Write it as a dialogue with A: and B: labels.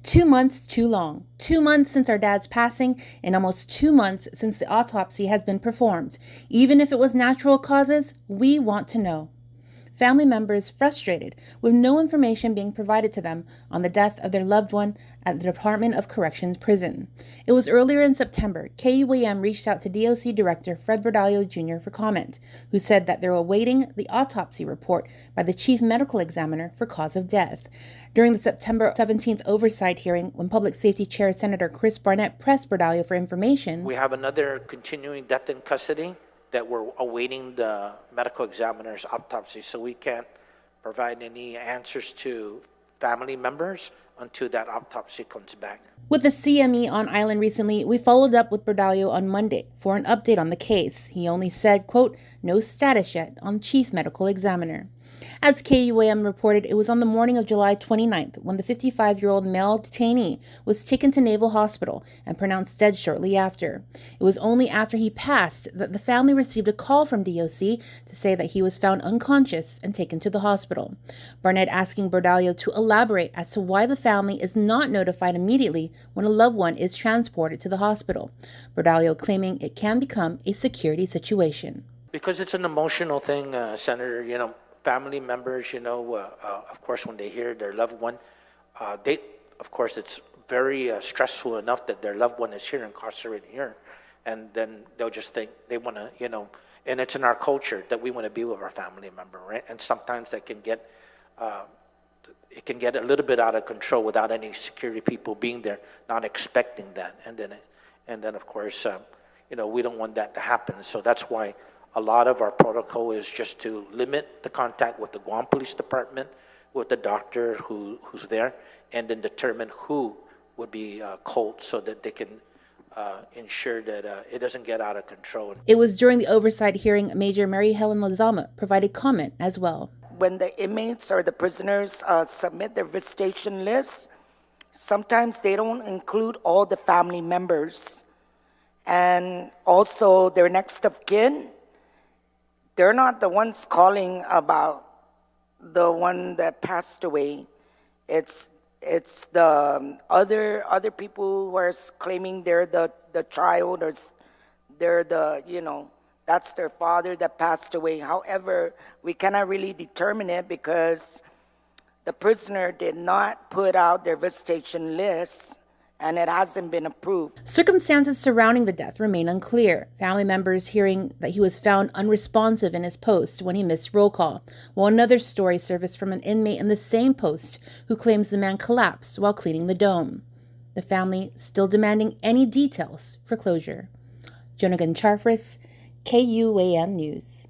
A: 2 months too long. 2 months since our dad's passing, and almost 2 months since the autopsy has been performed. Even if it was natural causes, we want to know. Family members frustrated with no information being provided to them on the death of their loved one at the Department of Corrections prison. It was earlier in September, KUAM reached out to DOC Director Fred Bordallo Jr. for comment, who said that they're awaiting the autopsy report by the Chief Medical Examiner for cause of death. During the September 17th oversight hearing, when Public Safety Chair Senator Chris Barnett pressed Bordallo for information,
B: we have another continuing death in custody that we're awaiting the medical examiner's autopsy, so we can't provide any answers to family members until that autopsy comes back.
A: With the CME on island recently, we followed up with Bordallo on Monday for an update on the case. He only said, quote, no status yet on Chief Medical Examiner. As KUAM reported, it was on the morning of July 29th when the 55-year-old male detainee was taken to Naval Hospital and pronounced dead shortly after. It was only after he passed that the family received a call from DOC to say that he was found unconscious and taken to the hospital. Barnett asking Bordallo to elaborate as to why the family is not notified immediately when a loved one is transported to the hospital. Bordallo claiming it can become a security situation.
B: Because it's an emotional thing, Senator, family members, of course, when they hear their loved one, of course, it's very stressful enough that their loved one is here, incarcerated here. And then they'll just think they want to, and it's in our culture that we want to be with our family member, right? And sometimes that can get, it can get a little bit out of control without any security people being there, not expecting that. And then of course, we don't want that to happen. So that's why a lot of our protocol is just to limit the contact with the Guam Police Department, with the doctor who's there, and then determine who would be called so that they can ensure that it doesn't get out of control.
A: It was during the oversight hearing Major Mary Helen Lozama provided comment as well.
C: When the inmates or the prisoners submit their visitation lists, sometimes they don't include all the family members and also their next of kin. They're not the ones calling about the one that passed away. It's the other people who are claiming they're the child, or they're that's their father that passed away. However, we cannot really determine it because the prisoner did not put out their visitation lists, and it hasn't been approved.
A: Circumstances surrounding the death remain unclear. Family members hearing that he was found unresponsive in his post when he missed roll call, while another story surfaced from an inmate in the same post who claims the man collapsed while cleaning the dome. The family still demanding any details for closure. Jonah Charfris, KUAM News.